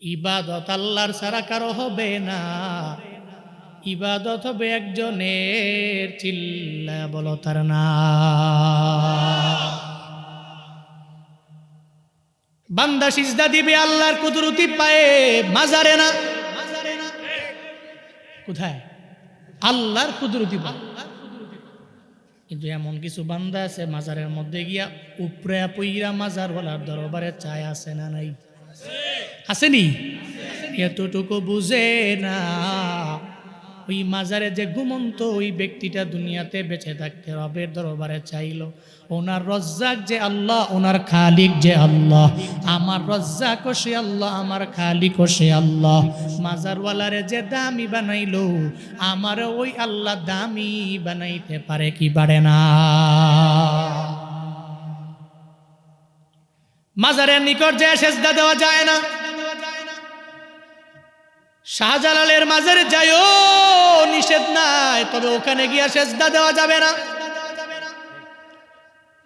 ইবাদত আল্লাহর ছাড়া কারো হবে না, ইবাদত হবে একজনের, চিল্লা বলো তার নাম। বান্দা সিজদা দিবে আল্লাহর কুদরতি পায়ে, মাজারে না। কোথায়? আল্লাহর কুদরতি পায়ে। কিন্তু এমন কিছু বান্দা আছে মাজারের মধ্যে গিয়া উপরে পইরা মাজার ওয়ালার দরবারে চায়, আছে না নাই? আসেনি? এতটুকু বুঝে না ওই মাজারে যে ঘুমন্ত ওই ব্যক্তিটা দুনিয়াতে বেঁচে থাকতে রবের দরবারে চাইলো, ওনার রজ্জাক যে আল্লাহ, ওনার খালিক যে আল্লাহ, আমার রজ্জাক সে আল্লাহ, আমার খালিক সে আল্লাহ। মাজারওয়ালারে যে দামি বানাইলো, আমার ওই আল্লাহ দামি বানাইতে পারে কি পারে না? মাজারের নিকট যে সেজদা দেওয়া যায় না। শাহজালালের মাজারে যাইও, নিষেধ নাই, তবে ওখানে গিয়া সেজদা দেওয়া যাবে না।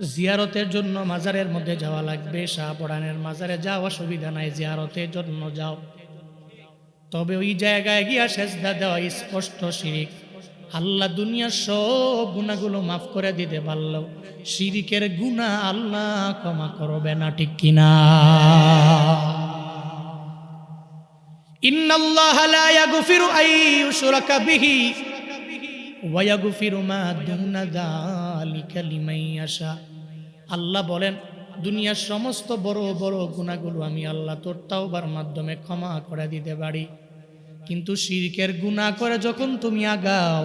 জিয়ারতের জন্য মাজারের মধ্যে যাওয়া লাগবে, শাহপরানের মাজারে যাওয়া অসুবিধা নাই, জিয়ারতের জন্য যাও, তবে ওই জায়গায় গিয়া সেজদা দেওয়া স্পষ্ট শিরিক। আল্লাহ দুনিয়ার সব গুনাহগুলো মাফ করে দিতে পারলেও শিরিকের গুনাহ আল্লাহ ক্ষমা করবে না, ঠিক কিনা? ইন্নাল্লাহা লা ইয়াগফিরু আন ইউশরাকা বিহি ওয়া ইয়াগফিরু মা দুনা যালিকা লিমান ইয়াশা। আল্লাহ বলেন, দুনিয়ার সমস্ত বড় বড় গুনাহগুলো আমি আল্লাহ তোর তাওবার মাধ্যমে ক্ষমা করে দিতে পারি, কিন্তু শিরকের গুনাহ করে যখন তুমি আগাও,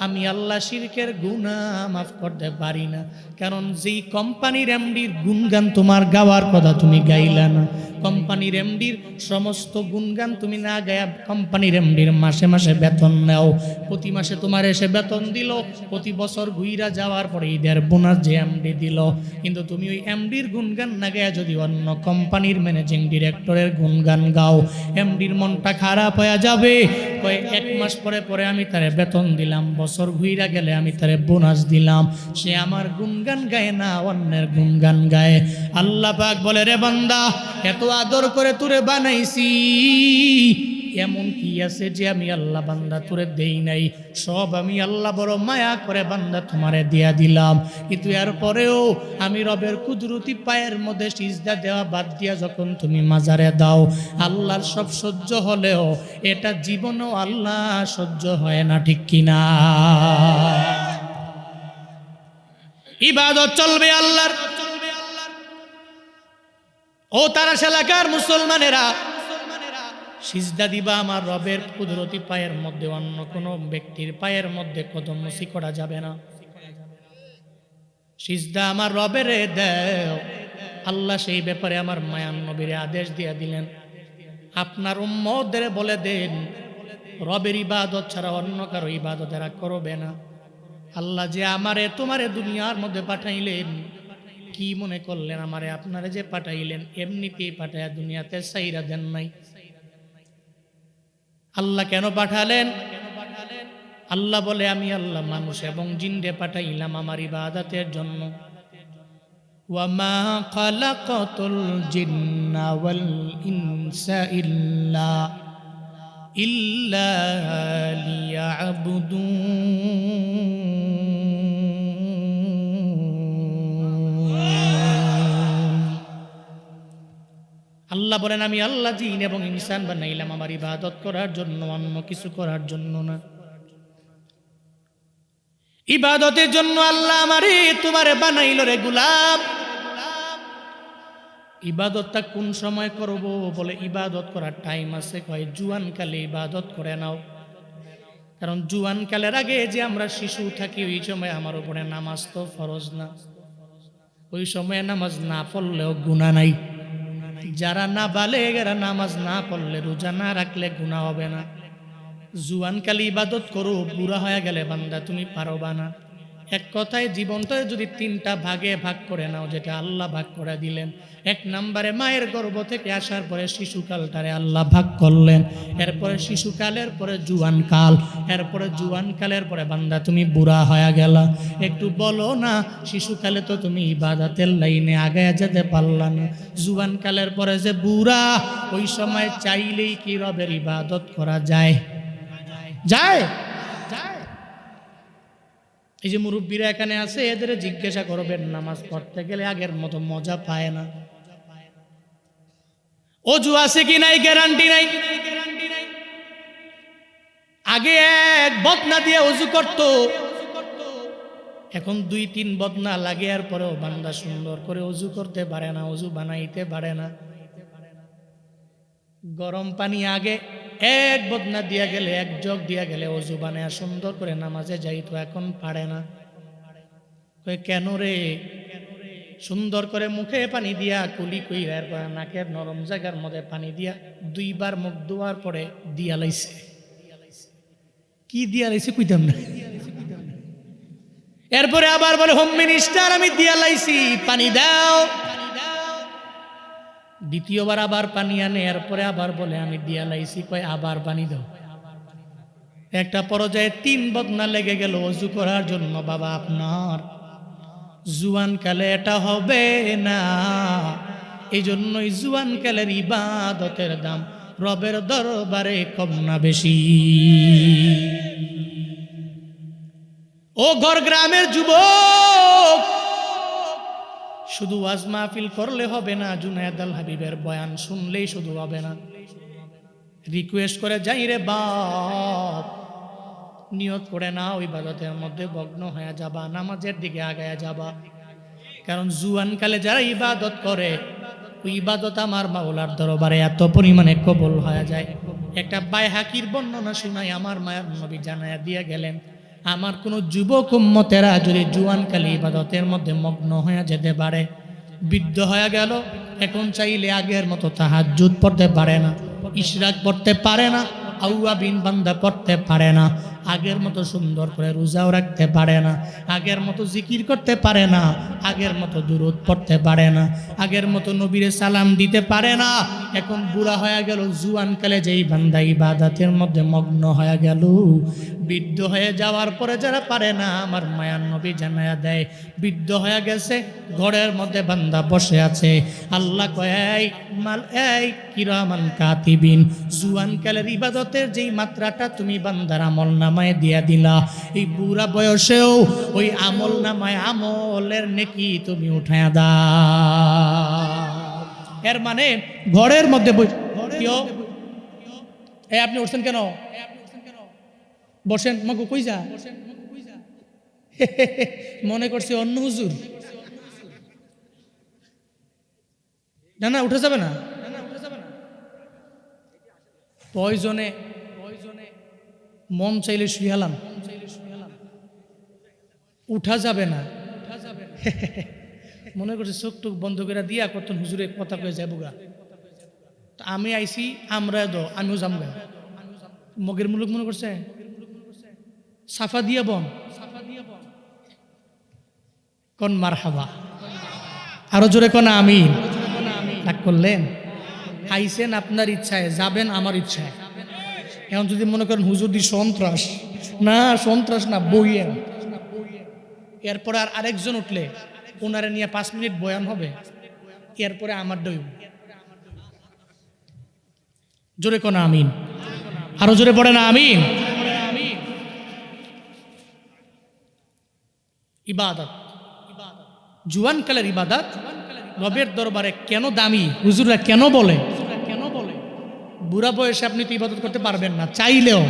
আমি আল্লাহ শিরকের গুনাহ মাফ করতে পারি না। কারণ যেই কোম্পানির এমডির গুণগান তোমার গাওয়ার কথা তুমি গাইলা না, কোম্পানির এমডির সমস্ত গুণগান তুমি না গায়া কোম্পানির এমডির মাসে মাসে বেতন নাও, প্রতি মাসে তোমার এসে বেতন দিল, প্রতি বছর ঘুইরা যাওয়ার পরে ঈদের বোনাস যে এমডি দিল, কিন্তু তুমি ওই এমডির গুণগান না গায়া যদি অন্য কোম্পানির ম্যানেজিং ডিরেক্টরের গুণগান গাও, এমডির মনটা খারাপ হয়ে যাবে। কয় এক মাস পরে পরে আমি তারে বেতন দিলাম, বছর ঘুইরা গেলে আমি তারে বোনাস দিলাম, সে আমার গুণগান গায় না, অন্যের গুণগান গায়। আল্লাহ পাক বলে, রে বান্দা, এত আদর করে তোরে বানাইছি, এমন কি আছে যে আমি আল্লাহ বান্দা তোরে দেই নাই? সব আমি আল্লাহ বড় মায়া করে বান্দা তোমারে দিয়া দিলাম, কিন্তু এরপরেও আমি রবের কুদরতি পায়ের মধ্যে সিজদা দেওয়া বাদ দিয়া যখন তুমি মাজারে দাও, আল্লাহর সব সহ্য হলেও এটা জীবনও আল্লাহ সহ্য হয় না, ঠিক কিনা? ইবাদত চলবে আল্লাহর। ও তারা এলাকার মুসলমানেরা, সিজদা দিবা আমার রবের কুদরতি পায়ের মধ্যে, অন্য কোন ব্যক্তির পায়ের মধ্যে কদম মসি করা যাবে না। সিজদা আমার রবের দেও। আল্লাহ সেই ব্যাপারে আমার মায়ান নবীরে আদেশ দিয়ে দিলেন, আপনার উম্মতদের বলে দেন, রবের ইবাদত ছাড়া অন্য কারো ইবাদত এরা করবে না। আল্লাহ যে আমারে তোমারে দুনিয়ার মধ্যে পাঠাইলেন, কি মনে করলেন আমারে আপনারে যে পাঠাইলেন এমনিতেই পাঠাইয়া দুনিয়াতে সাইরা দেন নাই? আল্লাহ কেন পাঠালেন? আল্লাহ বলে, আমি আল্লাহ মানুষ এবং জিনরে পাঠাইলাম আমার ইবাদতের জন্য। ওয়ামা খালাকাতুল জিন্না ওয়াল ইনসা ইল্লা লিয়াবুদুন। আল্লাহ বলেন, আমি আল্লাহ জিন এবং ইনসান বানাইলাম আমার ইবাদত করার জন্য, অন্য কিছু করার জন্য না। ইবাদতের জন্য আল্লাহ আমারে তোমারে বানাইল রে গোলাম। ইবাদতটা কোন সময় করব? বলে ইবাদত করার টাইম আছে, কয় জুয়ান কালে ইবাদত করে নাও। কারণ জুয়ান কালের আগে যে আমরা শিশু থাকি, ওই সময় আমার উপরে নামাজ তো ফরজ না, ওই সময় নামাজ না পড়লেও গুনাহ নাই। যারা না বালেগ এরা নামাজ না পড়লে, রোজা না রাখলে গুনাহ হবে না। জুয়ান কালে ইবাদত করো, বুড়া হয়ে গেলে বান্দা তুমি পারবা না। এক কথায় জীবনটা যদি তিনটা ভাগে ভাগ করে নাও, যেটা আল্লাহ ভাগ করে দিলেন। এক নম্বরে মায়ের গর্ভ থেকে আসার পরে শিশুকালটারে আল্লাহ ভাগ করলেন, এরপরে শিশুকালের পরে জুয়ানকাল, এরপরে জুয়ানকালের পরে বান্দা তুমি বুড়া হয়ে গেলা। একটু বলো না, শিশুকালে তো তুমি ইবাদতের লাইনে আগে যেতে পারলা না, জুয়ানকালের পরে যে বুড়া, ওই সময় চাইলেই কি রবের ইবাদত করা যায়? যায়? এই যে মুরব্বীরা এখানে আছে, এদের জিজ্ঞাসা করবেন, নামাজ পড়তে গেলে আগের মতো মজা পায় না। অজু আছে কি নাই গ্যারান্টি নাই। আগে এক বদনা দিয়ে অজু করত, এখন 2-3 বদনা লাগে, আর পরেও বান্দা সুন্দর করে অজু করতে পারে না, অজু বানাইতে পারে না। গরম পানি আগে এক বদনা দিয়া গেলে, এক জগ দিয়া গেলে অজু বানায় সুন্দর করে নামাজে যাইতো, এখন পারে না। কেন রে? সুন্দর করে মুখে পানি দিয়া কুলি কইরা, এরপর নাকের নরম জায়গার মধ্যে পানি দিয়া 2 বার মুখ ধোয়ার পরে দিয়া লাইছে। কি দিয়া লাইছে কইতাম না। এরপরে আবার বলে, হোম মিনিস্টার আমি দিয়া লাইছি, পানি দাও। দ্বিতীয়বার আবার পানি আনে, এরপরে আবার বলে আমি দিয়া লাইছি, কয় আবার পানি দাও। একটা পর্যায়ে 3 বদনা লেগে গেল অজু করার জন্য। বাবা, আপনার জুয়ানকালে এটা হবে না। এই জন্যই জুয়ানকালের ইবাদতের দাম রবের দরবারে কম না বেশি? ও ঘর গ্রামের যুবক, শুধু ওয়াজ মাহফিল করলে হবে না, জুনায়েদ আল হাবিবের বয়ান শুনলেই শুধু হবে না। রিকোয়েস্ট করে যাই রে বাপ, নিয়ত করে না ওই ইবাদতের মধ্যে মগ্ন হয়ে যাবা, নামাজের দিকে আগায়া যাবা। কারণ জুয়ানকালে যারা ইবাদত করে, ওই ইবাদত আমার মাওলার দরবারে এত পরিমাণে কবুল হয়ে যায়। একটা বাইহাকির বর্ণনা শুনাই, আমার মায়ের নবী জানায়া দিয়ে গেলেন, আমার কোনো যুবক উম্মতেরা যদি জুয়ানকালে ইবাদতের মধ্যে মগ্ন হয়ে যেতে পারে, বৃদ্ধ হয়ে গেল, এখন চাইলে আগের মতো তাহাজ্জুদ পড়তে পারে না, ইশরাক পড়তে পারে না, আউয়াবিন বান্দা পড়তে পারে না, আগের মতো সুন্দর করে রোজাও রাখতে পারে না, আগের মতো জিকির করতে পারে না, আগের মতো দুরূদ পড়তে পারে না, আগের মতো নবীরে সালাম দিতে পারে না। এখন বুড়া হয়ে গেল, জুয়ানকালে যেই বান্দা ইবাদতের মধ্যে মগ্ন হয়ে গেল, বৃদ্ধ হয়ে যাওয়ার পরে যারা পারে না, আমার মায়ার নবী জানায়া দেয়, বৃদ্ধ হয়ে গেছে, ঘরের মধ্যে বান্দা বসে আছে। আল্লাহ কয়, এই কিরামান কাতিবিন, জুয়ানকালের ইবাদতের যেই মাত্রাটা তুমি বান্দার আমল নামায় দিয়া দিলা, এই বুড়া বয়সেও ওই আমল নামায় আমলের নেকি তুমি উঠায়া দাও। এর মানে ঘরের মধ্যে আপনি উঠছেন কেন? বসেন, মাগো কই যা? মনে করছে অন্য হুজুর। না না, উঠে যাবে না। প্রয়োজনে মন চাইলে শুয়ালাম, উঠা যাবে না। মনে করছে চোখ টুক বন্ধ করে দিয়া কত হুজুরে কথা কয়ে যাবো গা। আমি আইছি, আমরা আমিও যামগা। মগের মুলুক মনে করছে সাফা দিয়া বন কোন মারহাবা, আরো জোরে কোন আমিন। রাগ করলেন? আইসেন আপনার ইচ্ছায়, যাবেন আমার ইচ্ছায়। এখন যদি মনে করেন হুজুর দি সন্ত্রাস, না সন্ত্রাস না, বইয়ের। এরপরে আর আরেকজন উঠলে ওনারে নিয়ে 5 মিনিট বয়ান হবে, এরপরে আমার দইব। জোরে কোন আমিন, আরো জোরে পড়ে না আমিন। ইবাদত, জুয়ানকালের ইবাদত রবের দরবারে কেন দামি, হুজুররা কেন বলে? বুড়া বয়সে আপনি তো ইবাদত করতে পারবেন না, চাইলেও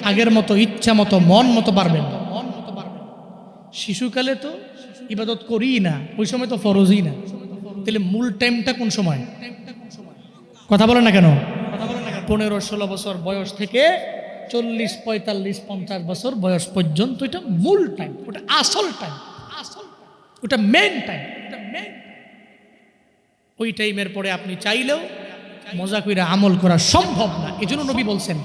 আগের মতো ইচ্ছা মতো মন মতো পারবেন না। শিশুকালে তো ইবাদত করি না, ওই সময় তো ফরজই না। তাহলে মূল টাইমটা কোন সময়? কথা বলেন না কেন? 15-16 বছর বয়স থেকে 40, 45, 50 বছর বয়স পর্যন্ত এটা মূল টাইম, ওটা আসল টাইম, ওটা মেইন টাইম। ওই টাইমের পরে আপনি চাইলেও মজা কইরা আমল করা সম্ভব না। এই জন্য নবী বলছেন,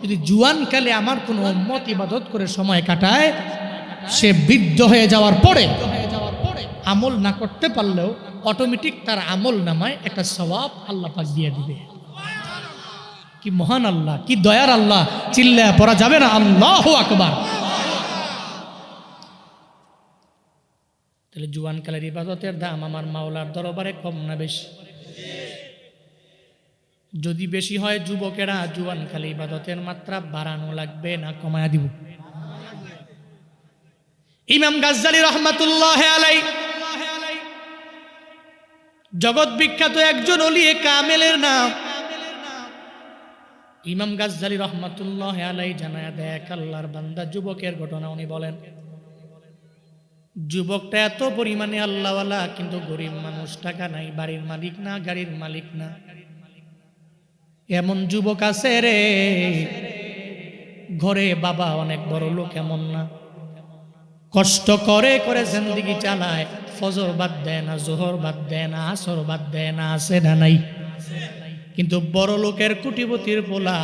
যদি জুয়ানকালে আমার কোনো উম্মত ইবাদত করে সময় কাটায়, সে বৃদ্ধ হয়ে যাওয়ার পরে আমল না করতে পারলেও অটোমেটিক তার আমল নামায় একটা সওয়াব আল্লাহ পাক দিয়ে দিবে। কি মহান আল্লাহ, কি দয়ার আল্লাহ, চিল্লায়া পড়া যাবে না আল্লাহু আকবার। তাহলে জুয়ানকালের ইবাদতের দাম আমার মাওলার দরবারে কম না বেশি? যদি বেশি হয় যুবকেরা জুয়ানকালে ইবাদতের মাত্রা বাড়ানো লাগবে না কমায়া দিব? ইমাম গাজ্জালী রহমাতুল্লাহ আলাইহি জগৎ বিখ্যাত একজন ওলিয়ে কামেলের নাম। ইমাম গাজ্জালী রহমাতুল্লাহ আলাইহি জানায়া দেয় এক আল্লাহর বান্দা যুবকের ঘটনা উনি বলেন, যুবকটা এত পরিমাণে আল্লাহওয়ালা কিন্তু গরিব মানুষ, টাকা নাই, বাড়ির মালিক না, গাড়ির মালিক না। এমন যুবক আছে রে, ঘরে বাবা অনেক বড় লোক এমন না, কষ্ট করে করে জিন্দেগি চালায়, ফজর বাদ দেয় না, জোহর বাদ দেয় না, আসর বাদ দেয় না, আছে না নাই? কিন্তু বড় লোকের কোটিপতির পোলা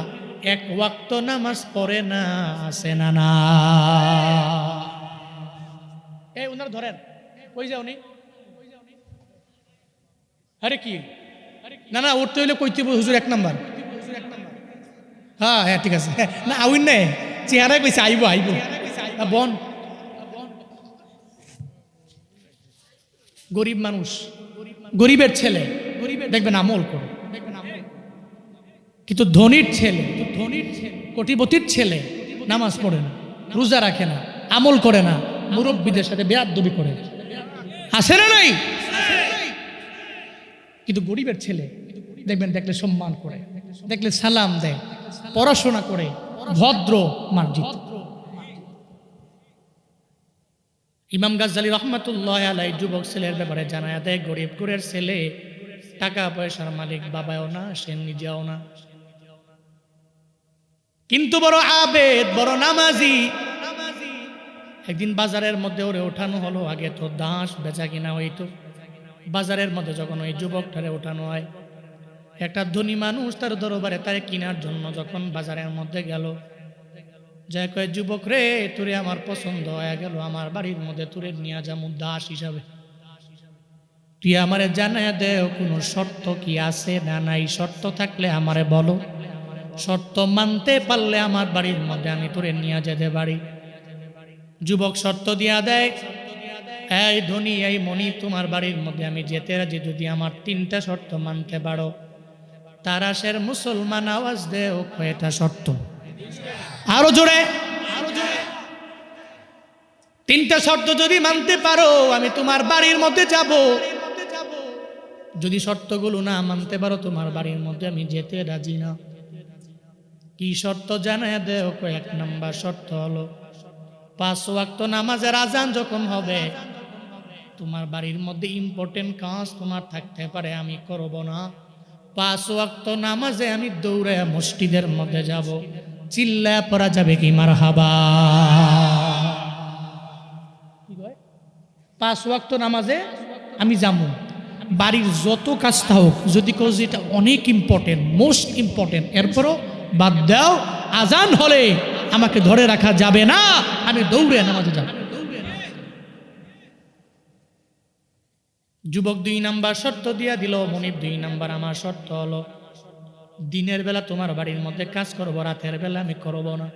এক ওয়াক্ত নামাজ পড়ে না, আছে না না? এই উনার ধরেন, কই যাও নি? আরে কি না না, উঠতে হইলে কইতে হুজুর এক নাম্বার। হ্যাঁ হ্যাঁ ঠিক আছে, না আউন নে চেহারায় কইছে আইব আইব বন। গরিব মানুষ, গরিবের ছেলে, দেখবেন আমল করে, কিন্তু ধনীর ছেলে, কোটিপতির ছেলে নামাজ পড়ে না, রোজা রাখে না, আমল করে না, মুরব্বীদের সাথে বেয়াদবি করে, আসে না নাই? কিন্তু গরিবের ছেলে দেখবেন দেখলে সম্মান করে, দেখলে সালাম দেয়, পড়াশোনা করে, ভদ্র মার্জিত। ইমাম গাজ্জালী রহমাতুল্লাহ আলাইহি যুবক ছেলের ব্যাপারে জানায়া দেয়, গরিব ঘরের ছেলে, টাকা পয়সার মালিক বাবাও না, সে নিজেও না, কিন্তু বড় আবেদ, বড় নামাজি। একদিন বাজারের মধ্যে ওরে ওঠানো হলো, আগে তো দাস বেচা কিনা হইতো, বাজারের মধ্যে যখন ওই যুবকটারে ওঠানো হয়, একটা ধনী মানুষ তার দরবারে তারে কিনার জন্য যখন বাজারের মধ্যে গেল, যা কয় যুবক রে, তোরে আমার পছন্দ হয়ে গেল, আমার বাড়ির মধ্যে তোরে নিয়ে যাবো দাস হিসাবে, তুই আমারে জানায়া দে কোনো শর্ত কি আছে না নাই, শর্ত থাকলে আমারে বলো, শর্ত মানতে পারলে আমার বাড়ির মধ্যে আমি তোরে নিয়ে যেতে পারি। যুবক শর্ত দিয়া দেয়, এই ধনী, এই মনি, তোমার বাড়ির মধ্যে আমি যেতে রাজি যদি আমার 3টা শর্ত মানতে পারো। তারাশের মুসলমান আওয়াজ দেও, কয়টা শর্ত? আরো জোরে। 3টা শর্ত যদি মানতে পারো আমি তোমার বাড়ির মধ্যে যাব, যদি শর্তগুলো না মানতে পারো তোমার বাড়ির মধ্যে আমি যেতে রাজি না। কি শর্ত জানায় দেও? 1 নাম্বার শর্ত হলো 5 ওয়াক্ত নামাজের আজান যখন হবে, তোমার বাড়ির মধ্যে ইম্পর্টেন্ট কাজ তোমার থাকতে পারে, আমি করব না। 5 ওয়াক্ত নামাজে আমি দৌড়ে মসজিদের মধ্যে যাব, চিল্লা পড়া যাবে কি মারহাবা? 5 ওয়াক্ত নামাজে আমি যাবো, বাড়ির যত কাজটা হোক, যদি কেউ যেটা অনেক ইম্পর্টেন্ট, মোস্ট ইম্পর্টেন্ট, এরপরও বাদ দাও, আজান হলে আমাকে ধরে রাখা যাবে না, আমি দৌড়ে নামাজে যাব। যুবক 2 নাম্বার শর্ত দিয়া দিল, মনিব 2 নাম্বার আমার শর্ত হলো দিনের বেলা তোমার বাড়ির মধ্যে কাজ করবো, রাতের বেলা আমি করব না।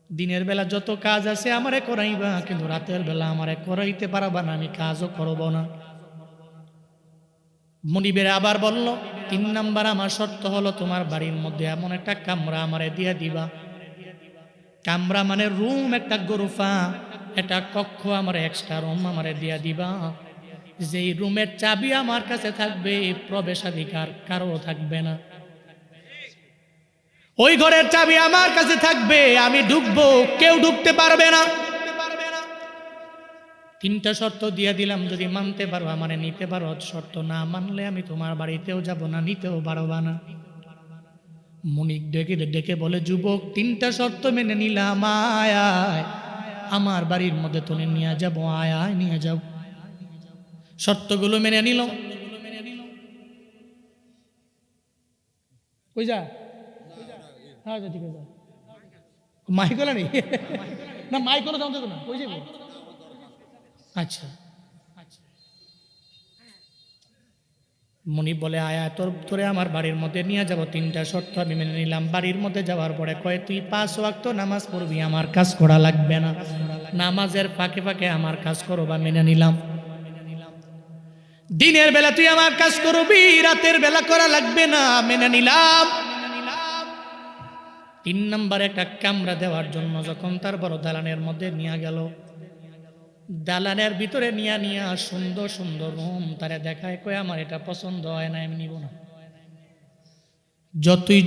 দিনের বেলা যত কাজ আছে আমারে করাইবা, কিন্তু রাতের বেলা আমারে করাইতে পারবা না, আমি কাজও করব না। মনিবের আবার বলল 3 নাম্বার আমার শর্ত হলো তোমার বাড়ির মধ্যে এমন একটা কামরা আমারে দিয়ে দিবা। কামরা মানে রুম, একটা গরফা, একটা কক্ষ, আমার এক্সট্রা রুম আমারে দিয়ে দিবা, যেই রুমের চাবি আমার কাছে থাকবে, প্রবেশাধিকার কারো থাকবে না। ওই ঘরের চাবি আমার কাছে থাকবে, আমি ঢুকবো, কেউ ঢুকতে পারবে না। 3টা শর্ত দিয়ে দিলাম, যদি মানতে পারো আমারে নিতে পারো, শর্ত না মানলে আমি তোমার বাড়িতেও যাব না, নিতেও পারবা না। মনিক ডেকে ডেকে বলে, যুবক 3টা শর্ত মেনে নিলাম, আয় আয় আমার বাড়ির মধ্যে তোনে নিয়ে যাবো, আয় আয় নিয়ে যাও। শর্তগুলো মেনে নিল। কই যা? হ্যাঁ ঠিক আছে, মাইক গলা নেই না মাইক কোনো জানতে তো না ওই যাবো। আচ্ছা মনিব বলে আয়া তোরে আমার বাড়ির মধ্যে নিয়ে যাব, 3টা শর্ত আমি মেনে নিলাম। বাড়ির মধ্যে যাওয়ার পরে কয় তুই 5 ওয়াক্ত নামাজ পড়বি, আমার কাজ করা লাগবে না, নামাজের ফাঁকে ফাঁকে আমার কাজ করবা, মেনে নিলাম। দিনের বেলা তুই আমার কাজ করবি, রাতের বেলা করা লাগবে না, মেনে নিলাম। 3 নম্বর একটা কামরা দেওয়ার জন্য যখন তার বড় দালানের মধ্যে নিয়ে গেল, দালানের ভিতরে নিয়া সুন্দর সুন্দর রুম তারে দেখায়, কয় আমার এটা পছন্দ হয় না, আমি নিব না।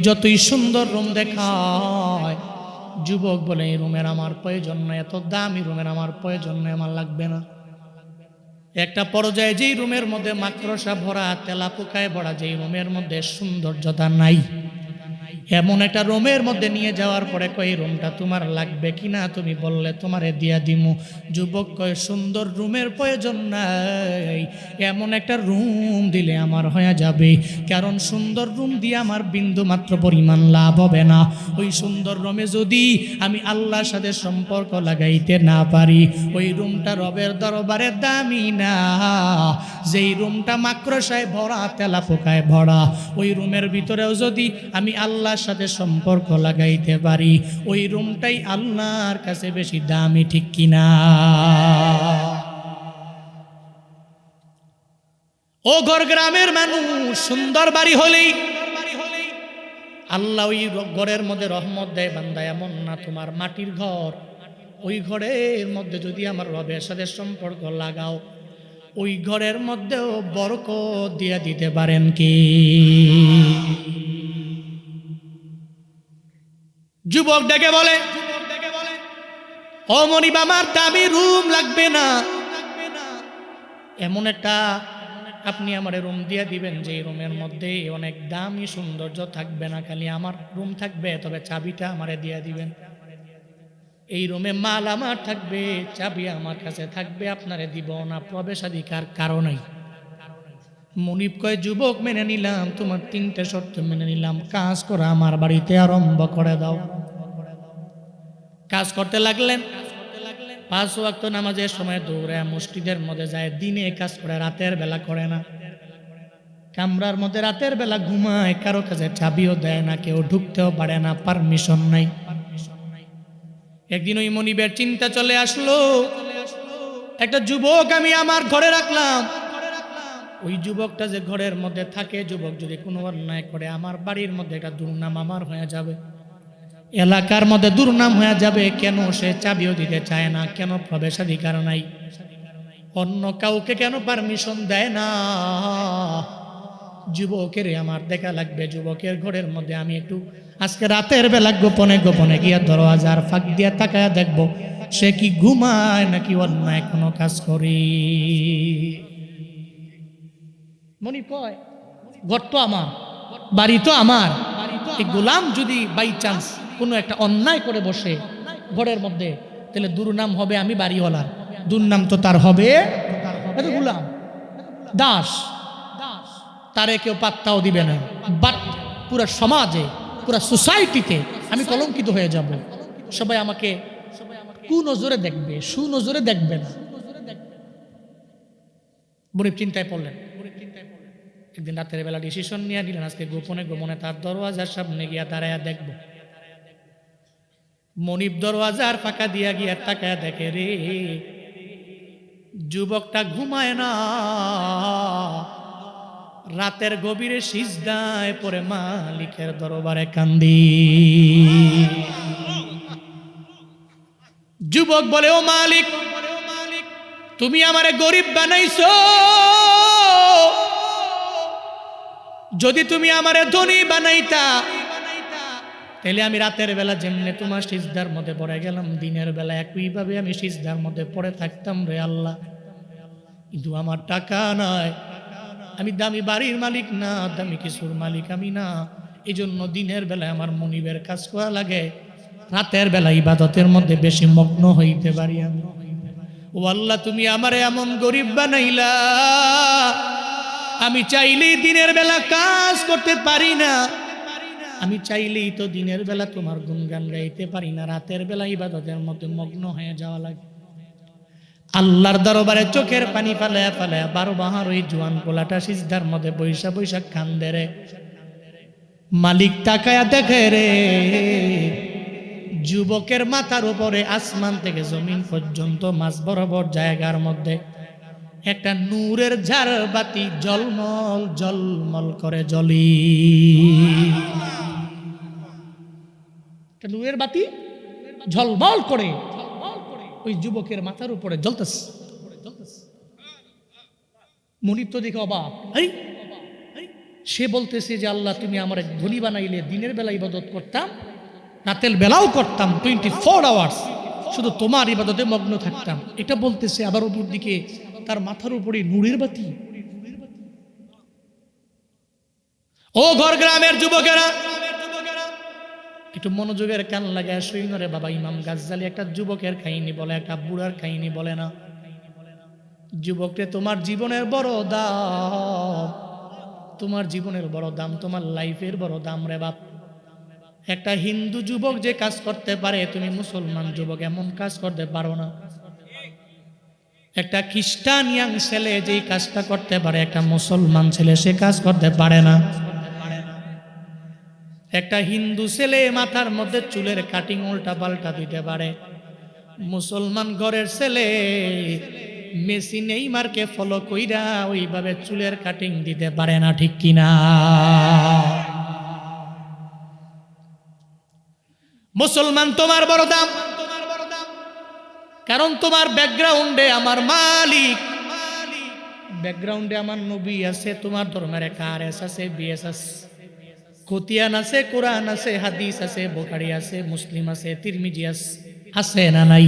যতই সুন্দর রুম দেখায়, যুবক বলে এই রুমের আমার প্রয়োজন নয়, এত দামি রুমের আমার প্রয়োজন নয়, আমার লাগবে না। একটা পর্যায়ে যেই রুমের মধ্যে মাকড়সা ভরা, তেলা পোকায় ভরা, যেই রুমের মধ্যে সৌন্দর্যতা নাই, এমন একটা রুমের মধ্যে নিয়ে যাওয়ার পরে কয় রুমটা তোমার লাগবে কিনা, তুমি বললে তোমারে দিয়া দিমু। যুবক কয় সুন্দর রুমের প্রয়োজন নাই, এমন একটা রুম দিলে আমার হয়ে যাবে, কারণ সুন্দর রুম দিয়ে আমার বিন্দু মাত্র পরিমাণ লাভ হবে না। ওই সুন্দর রুমে যদি আমি আল্লাহর সাথে সম্পর্ক লাগাইতে না পারি, ওই রুমটা রবের দরবারে দামি না। যেই রুমটা মাকড়সায় ভরা, তেলা পোকায় ভরা, ওই রুমের ভিতরেও যদি আমি আল্লাহর সাথে সম্পর্ক লাগাইতে পারি, ওই রুমটাই আল্লাহর কাছে বেশি দামি, ঠিক কিনা? ও ঘর গ্রামের মানুষ, সুন্দর বাড়ি হলেই আল্লাহ ওই ঘরের মধ্যে রহমত দেয় বান্দা, এমন না তোমার মাটির ঘর, ওই ঘরের মধ্যে যদি আমার রবের সাথে সম্পর্ক লাগাও, ওই ঘরের মধ্যেও বরকত দিয়ে দিতে পারেন কি? যুবক ডেকে বলে, ও মনিব আমার দামি রুম লাগবে না, এমন একটা আপনি আমার রুম দিয়ে দিবেন যে রুমের মধ্যে অনেক দামি সৌন্দর্য থাকবে না, খালি আমার রুম থাকবে, তবে চাবিটা আমারে দিয়ে দিবেন। এই রুমে মাল আমার থাকবে, চাবি আমার কাছে থাকবে, আপনারে দিব না, প্রবেশাধিকার কারো নাই। মনিব কয় যুবক মেনে নিলাম, তোমার 3টে শর্ত মেনে নিলাম, কাজ করা আমার বাড়িতে আরম্ভ করে দাও। কাজ করতে লাগলেন। 5 ওয়াক্ত নামাজের সময় দৌড়ে মসজিদের মধ্যে যায়, দিনে কাজ করে, রাতের বেলা করে না। কামরার মধ্যে রাতের বেলা ঘুমায়, কারো কাছে চাবিও দেয় না, কেউ ঢুকতেও পারে না, পারমিশন নাই। একদিন ওই মনিবের চিন্তা চলে আসলো, একটা যুবক আমি আমার ঘরে রাখলাম, ওই যুবকটা যে ঘরের মধ্যে থাকে, যুবক যদি কোনো অন্যায় করে, আমার বাড়ির মধ্যে একটা দুর্নাম আমার হয়ে যাবে, এলাকার মধ্যে দুর্নাম হয়ে যাবে। কেন সে চাবিও দিতে চায় না, কেন প্রবেশাধিকার নাই, অন্য কাউকে কেন পারমিশন দেয় না? যুবকের আমার দেখা লাগবে, যুবকের ঘরের মধ্যে আমি একটু আজকে রাতের বেলা গোপনে গোপনে গিয়া দরওয়াজার ফাঁক দিয়া তাকায়া দেখবো সে কি ঘুমায় নাকি অন্যায় কোনো কাজ করি। মনি কয় ঘর তো আমার, বাড়ি তো আমার, এই গোলাম যদি বাই চান্স কোনো একটা অন্যায় করে বসে ঘরের মধ্যে, তাহলে দুর্নাম হবে আমি বাড়িওয়ালার, দুর্নাম তো তার হবে গোলাম দাস, তারে কেউ পাত্তাও দিবে না, বাট পুরো সমাজে, পুরো সোসাইটিতে আমি কলঙ্কিত হয়ে যাব। সবাই আমাকে কুনজরে দেখবে, সুনজরে দেখবে না। মনিব চিন্তায় পড়লেন। একদিন রাতের বেলা ডিসিশন নিয়ে নিলেন, আজকে গোপনে গোপনে তার দরওয়াজার সামনে গিয়া দাঁড়ায়া দেখব। মনিব দরওয়াজার ফাঁকা দিয়া গিয়া তাকায়া দেখে, রে যুবকটা ঘুমায় না, রাতের গভীরে সিজদায় পড়ে মালিকের দরবারে কান্দি। যুবক বলে, ও মালিক, তুমি আমারে গরিব বানাইছো, যদি তুমি আমারে ধনী বানাইতা, তাহলে আমি রাতের বেলা যেমনে তোমার সিজদার মধ্যে পড়ে গেলাম, দিনের বেলা একইভাবে আমি সিজদার মধ্যে পড়ে থাকতাম রে আল্লাহ। কিন্তু আমার টাকা নাই, আমি দামি বাড়ির মালিক না, দামি কিছুর মালিক আমি না, এই জন্য দিনের বেলায় আমার মনিবের কাজ করা লাগে, রাতের বেলা ইবাদতের মধ্যে বেশি মগ্ন হইতে পারি আমি। ও আল্লাহ, তুমি আমারে এমন গরিব বানাইলা, আমি চাইলেই দিনের বেলা কাজ করতে পারি না, আমি চাইলেই তো দিনের বেলা তোমার গুণগান গাইতে পারি না, রাতের বেলা ইবাদতের মধ্যে মগ্ন হয়ে যাওয়া লাগে। আল্লাহর দরবারে চোখের পানি ফালায়া ফালায়া 12 বাহার ওই জোয়ান পোলাটা সিজদার মধ্যে বৈশা বৈশা কান্দে রে। মালিক তাকায়া দেখে রে, যুবকের মাথার উপরে আসমান থেকে জমিন পর্যন্ত মাঝ বরাবর জায়গার মধ্যে একটা নূরের ঝাড়বাতি জলমল জলমল করে জ্বলি। একটা নূরের বাতি ঝলমল করে ওই যুবকের মাথার উপরে জ্বলতেছে। মুনিব তো দেখে অবাক, সে বলতেছে যে আল্লাহ তুমি আমার এক ধনী বানাইলে, দিনের বেলা ইবাদত করতাম, রাতের বেলাও করতাম, 24 আওয়ার্স শুধু তোমার ইবাদতে মগ্ন থাকতাম। এটা বলতেছে, আবার উপর দিকে তার মাথার উপরে নূরের বাতি। ও ঘর গ্রামের যুবকেরা, একটু মনোযোগের কান লাগায় শুইনরে বাবা। ইমাম গাজ্জালি একটা যুবকের কাহিনী বলে, একটা বুড়ার কাহিনী বলে না। যুবকরে তোমার জীবনের বড় দাম, তোমার জীবনের বড় দাম, তোমার লাইফের বড় দাম রে বাপ। একটা হিন্দু যুবক যে কাজ করতে পারে, তুমি মুসলমান যুবক এমন কাজ করতে পারো না। একটা খ্রিস্টান ইয়াং ছেলে যেই কাজটা করতে পারে, একটা মুসলমান ছেলে সে কাজ করতে পারে না। একটা হিন্দু ছেলে মাথার মধ্যে চুলের কাটিং উল্টা পাল্টা দিতে পারে, মুসলমান ঘরের ছেলে মেসি নেইমারকে ফলো কইরা ওইভাবে চুলের কাটিং দিতে পারে না, ঠিক কিনা? মুসলমান তোমার বড় দাম, কারণ তোমার ব্যাকগ্রাউন্ডে আমার মালিক, ব্যাকগ্রাউন্ডে আমার নবী আছে, তোমার ধর্মের RS আছে, BS আছে, খতিয়ান আছে, কোরআন আছে, হাদিস আছে, বুখারী আছে, মুসলিম আছে, তিরমিজি আছে না নাই?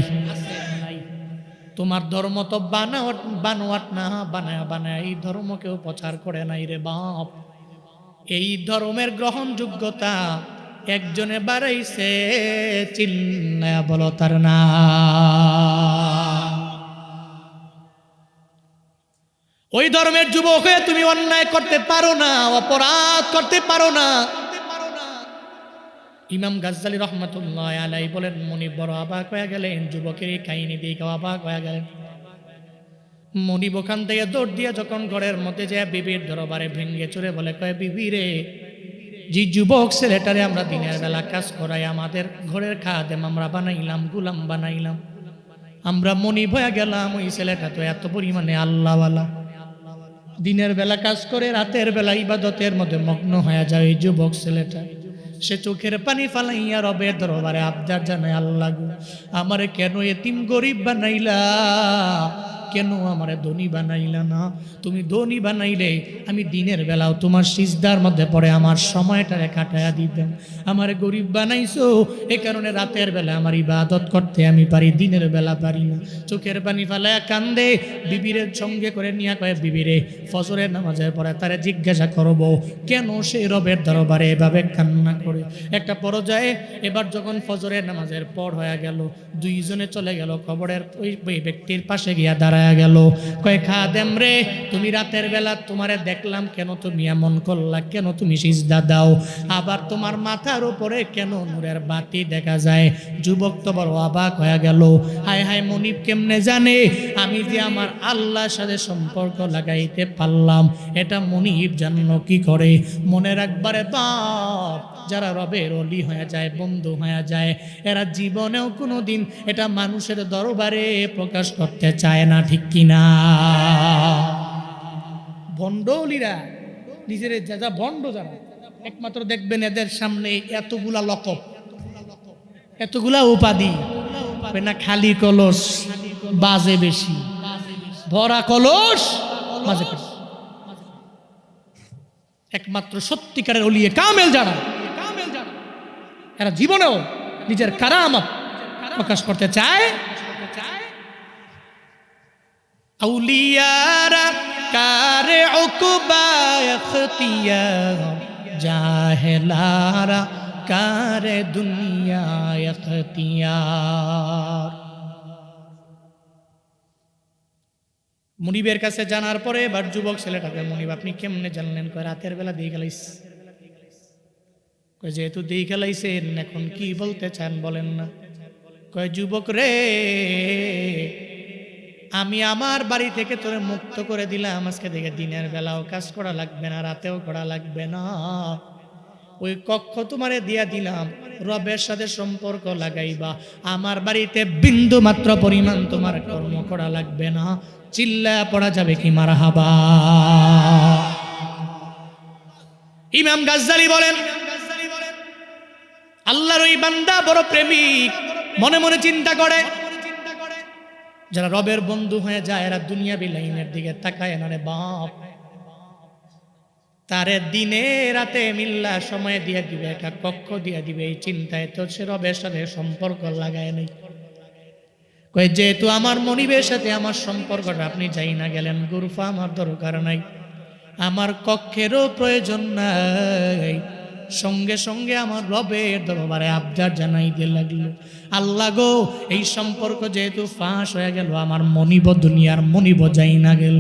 তোমার ধর্ম তো বানোয়াট না, বানায় বানায় এই ধর্ম কেউ প্রচার করে নাই রে বাপ। এই ধর্মের গ্রহণযোগ্যতা একজনে বাড়াইছে, চিল্লায়া বলো তার না। ওই ধর্মের যুবক হয়ে তুমি অন্যায় করতে পারো না, অপরাধ করতে পারো না। ইমাম গাজ্জালি রহমাতুল্লাহ আলাইহি বলেন, মুনিব বড় অবাক হয়ে গেলেন, যুবকের এই কাহিনী দেখে অবাক হয়ে গেলেন। মুনিব ওখান থেকে দৌড় দিয়ে যখন ঘরের মধ্যে যায়, বিবির দরবারে ভেঙ্গে চুরে বলে, কয় বিবি রে, যে যুবক ছেলেটারে আমরা দিনের বেলা কাজ করাই, আমাদের ঘরের খাদেম আমরা বানাইলাম, গুলাম বানাইলাম, আমরা মুনিব হয়ে গেলাম। ওই ছেলেটা তো এত পরিমাণে আল্লাহওয়ালা, দিনের বেলা কাজ করে রাতের বেলা ইবাদতের মধ্যে মগ্ন হয়ে যায়। এই যুবক ছেলেটা সে চোখের পানি ফালাইয়া রবের দরবারে আবদার জানায়, আল্লাহ গো, আমারে কেন এতিম গরিব বানাইলা, কেন আমারে ধনী বানাইলা না? তুমি ধনী বানাইলে আমি দিনের বেলাও তোমার সিজদার মধ্যে পড়ে আমার সময়টারে কাটায়া দিতাম। আমারে গরিব বানাইছো এ কারণে রাতের বেলা আমার ইবাদত করতে আমি পারি, দিনের বেলা পারি না। চোখের পানি ফালায়া কান্দে, বিবিরের সঙ্গে করে নিয়ে কয়ে, বিবিরে ফজরের নামাজের পরে তারে জিজ্ঞাসা করব কেন সে রবের দরবারে এভাবে কান্না করে। একটা পর্যায়ে এবার যখন ফজরের নামাজের পর হয়ে গেল, দুইজনে চলে গেল কবরের ওই ব্যক্তির পাশে গিয়া দাঁড়ায় গেল। কয়, খাদেম রে, তুমি রাতের বেলা তোমারে দেখলাম, কেন তুমি এমন করলা, কেন তুমি সিজদা দাও, আবার তোমার মাথার উপরে কেন নূরের বাতি দেখা যায়? যুবক তো বড় অবাক হয়ে গেল, হায় হায়, মুনিব কেমনে জানে আমি যে আমার আল্লাহর সাথে সম্পর্ক লাগাইতে পারলাম, এটা মুনিব জানলো কি করে? মনে রাখবারে বাপ, যারা রবের ওলি হয়ে যায়, বন্ধু হয়ে যায়, এরা জীবনেও কোনোদিন এটা মানুষের দরবারে প্রকাশ করতে চায় না, ঠিক কিনা? ভণ্ডলিরা নিজের যা ভণ্ড যারা, একমাত্র দেখবেন এদের সামনে এতগুলা লকব, এতগুলা উপাধি না, খালি কলস বাজে বেশি, ভরা কলস বাজে বেশি। একমাত্র সত্যিকারের ওলিয়ে কামেল যারা, এরা জীবনেও নিজের কারামত প্রকাশ করতে চায়। আউলিয়ারা কারে উকবা ইখতিয়ার, জাহেলারা কারে দুনিয়া ইখতিয়ার। মুনিবের কাছে জানার পরে এবার যুবক ছেলেটাকে, মুনিব আপনি কেমনে জানলেন? কয়, রাতের বেলা দিয়ে গেলাইস। কয় যেহেতু দিয়ে খেলাইছেন এখন কি বলতে চান বলেন না। কয় যুবক রে, আমি আমার বাড়ি থেকে তোরে মুক্ত করে দিলাম, আজকে থেকে দিনের বেলাও কাজ করা লাগবে না, রাতেও করা লাগবে না। ওই কক্ষ তোমারে দিয়া দিলাম, রবের সাথে সম্পর্ক লাগাইবা, আমার বাড়িতে বিন্দু মাত্র পরিমাণ তোমার কর্ম করা লাগবে না। চিল্লা পড়া যাবে কি মারহাবা? ইমাম গাজ্জালী বলেন, আল্লাহর ওই বান্দা বড় প্রেমিক, মনে মনে চিন্তা করে, যারা রবের বন্ধু হয়ে যায় এরা দুনিয়াবি লাইনের দিকে তাকায় না রে বাপ। তারে দিনে রাতে মিল্লা সময় দিয়ে দিবে, একটা কক্ষ দিয়ে দিবে, এই চিন্তায় তো সে রবের সাথে সম্পর্ক লাগায় নেই। কই যেহেতু আমার মনিবের সাথে আমার সম্পর্কটা আপনি যাই না গেলেন, গুরফা আমার দরকার নাই, আমার কক্ষেরও প্রয়োজন নাই। সঙ্গে সঙ্গে আমার রবের দরবারে আবদার জানাইতে লাগলো, আল্লাহ গো, এই সম্পর্ক যেহেতু ফাঁস হয়ে গেল, আমার মনিব দুনিয়ার মনিব যাই না গেল,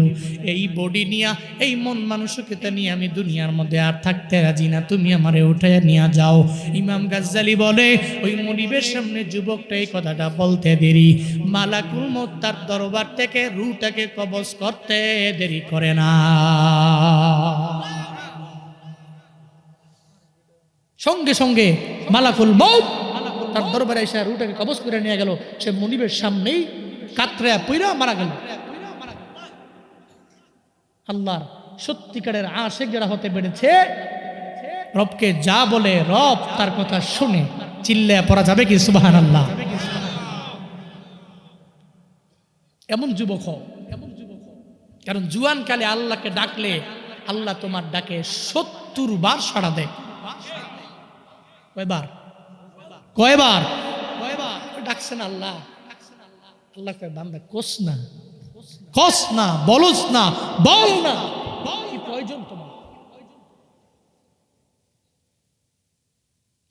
এই বডি নিয়া, এই মন মানসিকতা নিয়ে আমি দুনিয়ার মধ্যে আর থাকতে রাজি না, তুমি আমারে উঠে নিয়ে যাও। ইমাম গাজ্জালী বলে, ওই মনিবের সামনে যুবকটা এই কথাটা বলতে দেরি, মালাকুল মউত তার দরবার থেকে রূহটাকে কবজ করতে দেরি করে না। সঙ্গে সঙ্গে মালাকুল মউত তার দরবারে এসে রূহটাকে কবজ করে নিয়ে গেল। সে মনিবের সামনেই কাতরা পইরা মারা গেল। আল্লাহর সত্যিকারের আশিক যারা হতে পেরেছে, রবকে যা বলে রব তার কথা শুনে, চিল্লায়া পড়া যাবে কি সুবহানাল্লাহ? এমন যুবক হও, কারণ জুয়ান কালে আল্লাহকে ডাকলে আল্লাহ তোমার ডাকে 70 বার সাড়া দেয়। কয়বার? কয়বার ডাকছেন আল্লাহ? আল্লাহ কয় বান্দা কস না, কস না, বলস না, বল না, কি প্রয়োজন তোমার?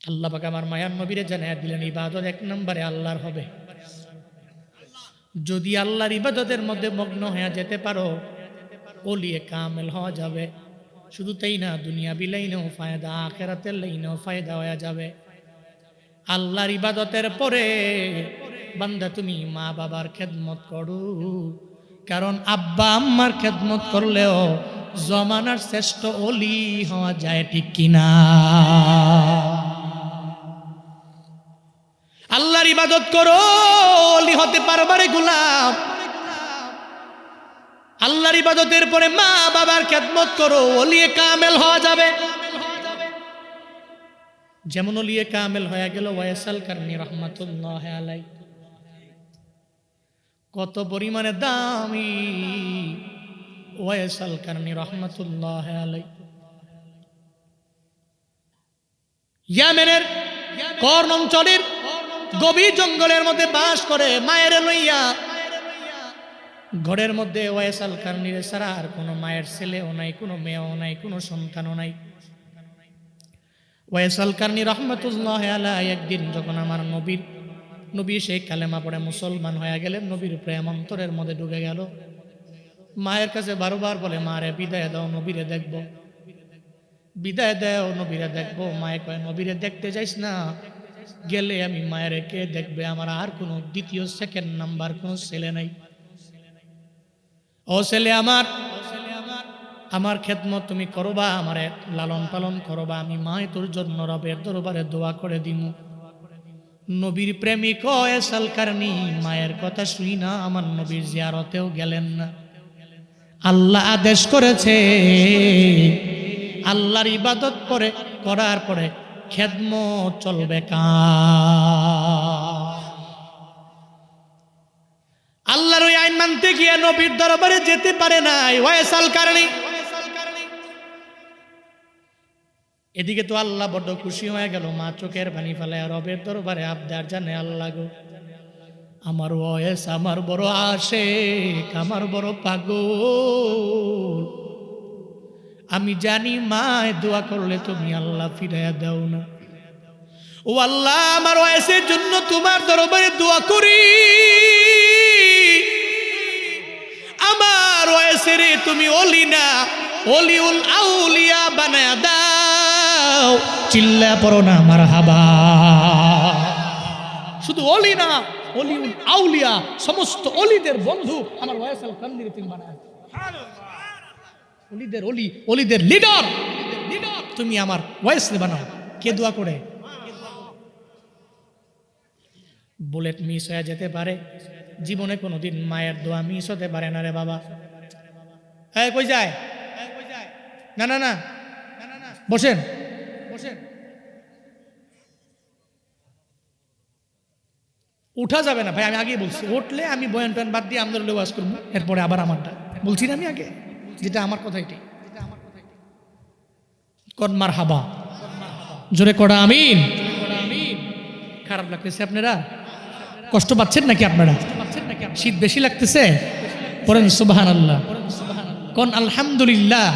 আল্লাহ পাক আমার মায়ার নবীরে জানায়া দিলেন, ইবাদত 1 নম্বরে আল্লাহর হবে। যদি আল্লাহর ইবাদতের মধ্যে মগ্ন হয়ে যেতে পারো, ওলিয়ে কামেল হওয়া যাবে। শুধু তাই না, দুনিয়া বিলাইনেও ফায়দা, আখিরাতের লাইনেও ফায়দা হয়ে যাবে। আল্লাহর ইবাদতের পরে বান্দা তুমি মা বাবার খেদমত করো, কারণ আব্বা আম্মার খেদমত করলেও জমানার শ্রেষ্ঠ ওলি হওয়া যায়, ঠিক কিনা? আল্লাহর ইবাদত করো, ওলি হতে পারবারে গোলাম। আল্লাহর ইবাদতের পরে মা বাবার খেদমত করো, ওলিয়ে কামেল হওয়া যাবে। যেমন ওলিয়ে কামেল হয়ে গেল ওয়াইস আল কারনী রাহমাতুল্লাহ আলাইহি। কত পরিমাণে দামি ওয়াইস আল কারনী রাহমাতুল্লাহ আলাইহি। ইয়ামেনের কর্ণ অঞ্চলের গভীর জঙ্গলের মধ্যে বাস করে, মায়ের লইয়া ঘরের মধ্যে ওয়াইস আল কারনীর ছাড়া আর কোনো মায়ের ছেলেও নাই, কোনো মেয়েও নাই, কোনো সন্তানও নাই। ওয়াইস আল কারনী রাহমাতুল্লাহ আলাইহি একদিন যখন আমার নবী সেই কালেমা পড়ে মুসলমান হয়ে গেলেন, নবীর প্রেম অন্তরের মধ্যে ঢুকে গেল। মায়ের কাছে বারবার বলে, মারে বিদায় দাও, নবীরে দেখব, বিদায় দাও, নবীরে দেখবো। মায়ে কয়, নবীরে দেখতে যাইস না, গেলে আমি মায়ের কে দেখবে? আমার আর কোনো দ্বিতীয় সেকেন্ড নাম্বার কোনো ছেলে নাই। ও ছেলে আমার, আমার খেদমত তুমি করবা, আমারে লালন পালন করবা, আমি মায় তোর জন্য রবের দরবারে দোয়া করে দিমু। নবীর প্রেমিক ওয়াইস আল কারনী মায়ের কথা শুই না আমার নবীর জিয়ারতেও গেলেন না। আল্লাহ আদেশ করেছে, আল্লাহর ইবাদত করে করার পরে খেদমত চলবে কার? আল্লাহর ওই আইন মানতে গিয়ে নবীর দরবারে যেতে পারে নাই ওয়াইস আল কারনী। এদিকে তো আল্লাহ বড্ড খুশি হয়ে গেল, মা চোখের পানি ফেলায় রবের দরবারে আবদার জানে, আল্লাহ গো, আমার ওয়াইস আমার বড় আশিক, আমার বড় পাগল, আমি জানি মায় দোয়া করলে তুমি আল্লাহ ফিরাইয়া দাও না। ও আল্লাহ, আমার ওয়াইসের জন্য তোমার দরবারে দোয়া করি, আমার ওয়াইসের তুমি ওলি না, ওলিউল আউলিয়া বানায়া দাও, চিল্লা পড়ো না মারহাবা। শুধু অলি না, অলি আউলিয়া সমস্ত অলিদের বন্ধু আমার ওয়াইস আল কারনিরে তুমি বানায়। অলিদের অলি, অলিদের লিডার তুমি আমার ওয়াইস বানাও। কে দোয়া করে? বুলেট মিস হয়ে যেতে পারে, জীবনে কোনোদিন মায়ের দোয়া মিস হতে পারে না রে বাবা। হ্যাঁ, কই যায়? না না না, বসেন বসেন। উঠা যাবে না ভাই, আমি আগেই বলছি, উঠলে আমি বয়ান টয়ান বাদ দিয়ে আমাদের ওয়াজ করবো, এরপরে আবার আমারটা বলছি না আমি আগে, যেটা আমার কথা এটাই। কন মারহাবা, জোরে করা আমিন। খারাপ লাগতেছে আপনারা? কষ্ট পাচ্ছেন নাকি আপনারা? শীত বেশি লাগতেছে? পড়েন সুবহানাল্লাহ, কোন আলহামদুলিল্লাহ,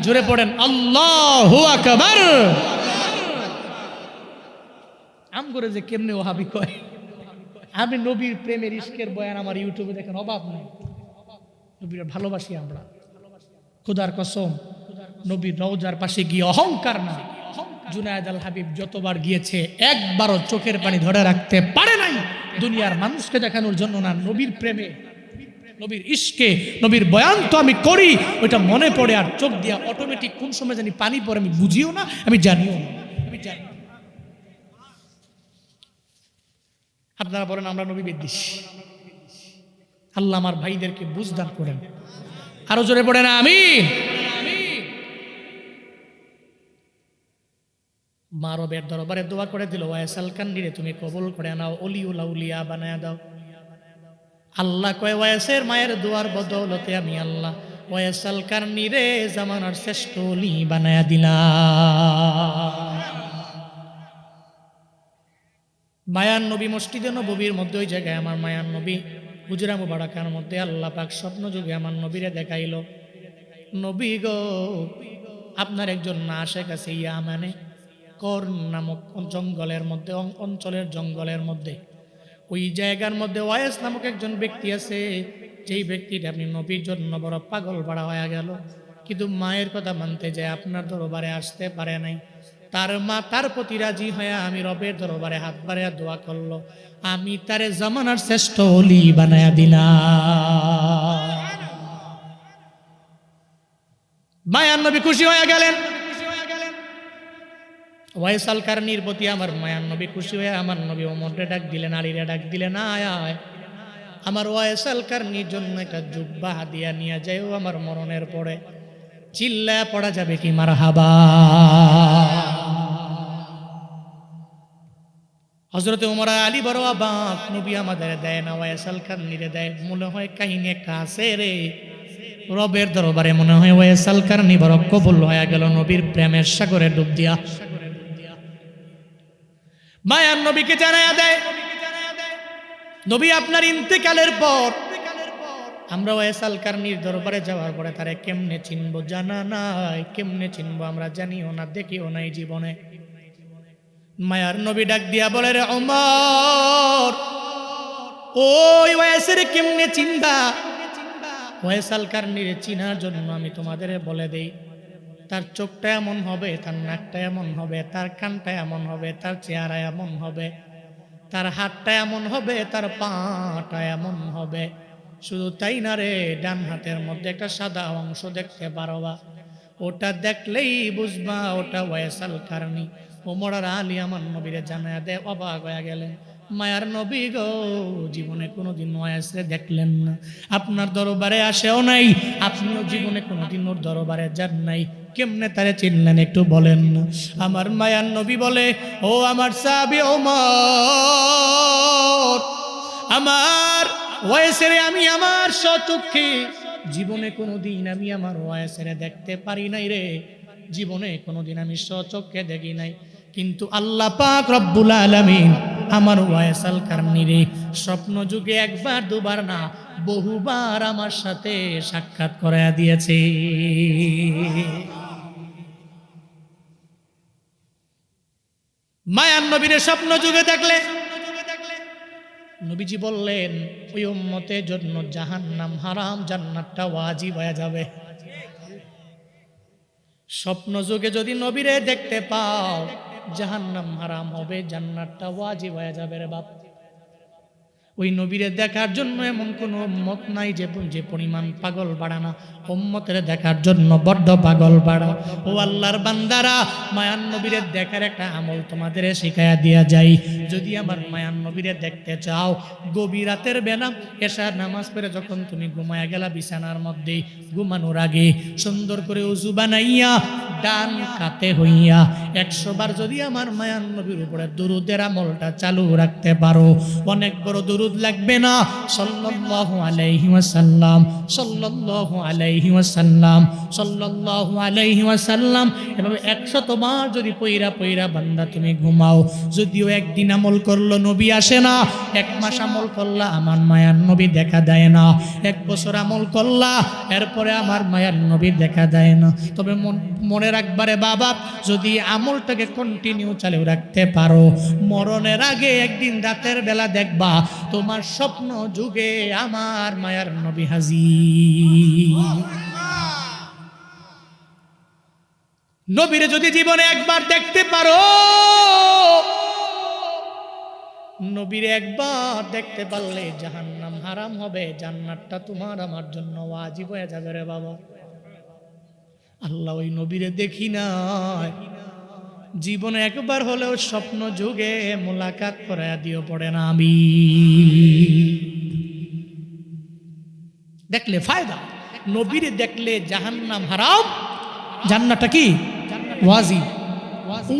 জোরে পড়েন আল্লাহু আকবার। আম করে যে কেমনে ওহাবি কয়, আমি নবীর প্রেমের ইশকের বয়ান আমার ইউটিউবে দেখেন, অভাব নাই। নবীর ভালোবাসি আমরা, খোদার কসম। নবীর রওজার পাশে গিয়ে অহংকার না, জুনায়েদ আল হাবিব যতবার গিয়েছে একবারও চোখের পানি ধরে রাখতে পারে নাই। দুনিয়ার মানুষকে দেখানোর জন্য না, নবীর প্রেমে, নবীর ইশকে, নবীর বয়ান তো আমি করি, ওইটা মনে পড়ে আর চোখ দিয়া অটোমেটিক কোন সময় জানি পানি পড়ে, আমি বুঝিও না, আমি জানিও না। আপনারা বলেন আমরা নবী বিদ্বেষ। আল্লাহ আমার ভাইদেরকে বুঝদান করেন, আরো জোরে পড়েন আমিন। মা রবের দরবারে দোয়া করে দিল, ওয়াইস আল কারনিরে তুমি কবুল করে নাও, অলিউল আউলিয়া বানায় দাও। আল্লাহ কয়, ওয়াইসের মায়ের দোয়ার বদৌলতে আমি আল্লাহ ওয়াইস আল কারনিরে জামানার শ্রেষ্ঠ অলি বানায়া দিলাম। মায়ান নবী মসজিদে নববীর মধ্যে, ওই জায়গায় আমার মায়ান নবী হুজরা মুবারাকার মধ্যে আল্লাহ পাক স্বপ্ন যুগে আমার নবীরে দেখাইল, নবী গো আপনার একজন আশেক আছে ইয়ামানে কর্ন নামক জঙ্গলের মধ্যে, অঞ্চলের জঙ্গলের মধ্যে, ওই জায়গার মধ্যে ওয়াইস নামক একজন ব্যক্তি আছে, যেই ব্যক্তিটা আপনি নবীর জন্য বড় পাগল পাড়া হয়ে গেল, কিন্তু মায়ের কথা মানতে যায় আপনার দরবারে আসতে পারে নাই। তার মা তার প্রতি রাজি হয়ে আমি রবের দরবারে হাত বাড়িয়ে দোয়া করলো, আমি তারে জামানার শ্রেষ্ঠ ওলি বানায়া দিলাম। মায়ান নবী খুশি হয়ে গেলেন। ওয়াইস আল কারনির প্রতি আমার মায়ান নবী খুশি হয়ে আমার নবী ওমরে ডাক দিলেন, আলীরে ডাক দিলেন, আয় আয় আমার ওয়াইস আল কারনির জন্য একটা জুব্বা হাদিয়া নিয়ে যাইও, আমার মরণের পরে চিল্লায় পড়া যাবে কি মারহাবা। হযরতে ওমর আলী বড় অবাক, নবী আমাদের দেয় না, ওয়াইস আল কারনিরে দেয়। মনে হয় কাহিনী একটা আছে রে, রবের দরবারে মনে হয় ওয়াইস আল কারনি বড় কবুল হয়ে গেল নবীর প্রেমের সাগরে ডুব দিয়া। মায়ান নবীকে জানায়া দেয়, নবী আপনার ইন্তেকালের পর আমরা ওয়াইস আল কারনির দরবারে যাওয়ার পরে তারে কেমনে চিনবো জানা নাই, কেমনে চিনবো আমরা জানিও না, দেখিও নাই জীবনে। মায়ার নবী ডাক দিয়া বলে, রে ওমর, ওই ওয়াইসের কেমনে চিনবা? ওয়াইস আল কারনির চিনার জন্য আমি তোমাদের বলে দেই, তার চোখটা এমন হবে, তার নাকটা এমন হবে, তার কানটা এমন হবে, তার চেহারা এমন হবে, তার হাতটা এমন হবে, তার পাটা এমন হবে। শুধু তাই না রে, ডান হাতের মধ্যে একটা সাদা অংশ দেখতে পারবা, ওটা দেখলেই বুঝবা ওটা ওয়াইস আল কারনি। ওমর আর আলী আমার নবীরে জানায়া দেয়, অবাক হয়ে গেলেন। মায়ার নবী গো জীবনে কোনোদিন ওয়াইসে দেখলেন না, আপনার দরবারে আসেও নাই, আপনিও জীবনে কোনোদিন ওর দরবারে যান নাই, কেমনে তারে চিনলেন একটু বলেন না। আমার মায়ার নবী বলে, ও আমার সাহাবী ওমর, আমার ওয়াইসের আমি আমার সচক্ষে জীবনে কোনোদিন আমি আমার ওয়াইসের দেখতে পারি নাই রে, জীবনে কোনোদিন আমি সচক্ষে দেখি নাই, কিন্তু আল্লাহ পাক রব্বুল আলামিন আমার ওয়াইস আল কারনিরে স্বপ্ন যুগে একবার দুবার না বহুবার আমার সাথে সাক্ষাৎ করায়া দিয়েছে। মায়ান নবীর স্বপ্ন যুগে দেখলে নবীজি বললেন, ওই উম্মতের জন্য জাহান্নাম হারাম, জান্নাতটা ওয়াজিব হয়ে যাবে। স্বপ্ন যুগে যদি নবীরে দেখতে পাও জাহান্নাম হারাম হবে, জান্নাতটা ওয়াজিব হয়ে যাবে রে বাপ। ওই নবীরে দেখার জন্য এমন কোনো উম্মত নাই যে পরিমাণ পাগল বাড়ানা। উম্মতের দেখার জন্য বড্ড পাগল বাড়া। ও আল্লাহর বান্দারা, মায়ান নবীরে দেখার একটা আমল তোমাদের শিখায়া দিয়া যাই। যদি আমার মায়ান নবীরে দেখতে চাও, গভীর রাতের বেলা এশার নামাজ পড়ে যখন তুমি ঘুমায়া গেলা বিছানার মধ্যে, ঘুমানোর আগে সুন্দর করে উযু বানাইয়া ডান কাতে হইয়া 100 বার যদি আমার মায়ান নবীর উপরে দুরূদের আমলটা চালু রাখতে পারো, অনেক বড় দুরূদ লাগবে না। সাল্লাল্লাহু আলাইহি ওয়াসাল্লাম, সাল্লাল্লাহু আলাইহি ওয়াসাল্লাম, সাল্লাল্লাহু আলাইহি ওয়াসাল্লাম, এভাবে 100 বার যদি পইরা বান্দা তুমি ঘুমাও, যদিও একদিন আমল করলো নবী আসে না, 1 মাস আমল করলা আমার মায়ার নবী দেখা দেয় না, 1 বছর আমল করলা এরপরে আমার মায়ার নবী দেখা দেয় না। তবে মনে রাখবারে বাবা, যদি আমলটাকে কন্টিনিউ চালু রাখতে পারো, মরণের আগে একদিন রাতের বেলা দেখবা তোমার স্বপ্ন যুগে আমার মায়ার নবী হাজির। নবীরে যদি জীবনে একবার দেখতে পারো, নবীরে একবার দেখতে পারলে জাহান্নাম হারাম হবে, জান্নাতটা তোমার আমার জন্য ওয়াজিব হয়ে যাবে রে বাবা। আল্লাহ ওই নবীরে দেখি নাই, জীবনে একবার হলেও স্বপ্ন যুগে মোলাকাত করায়া দিও পড়ে না আমি। দেখলে ফায়দা, নবীরে দেখলে জাহান্নাম হারাম, জান্নাতটা কি ওয়াজিব।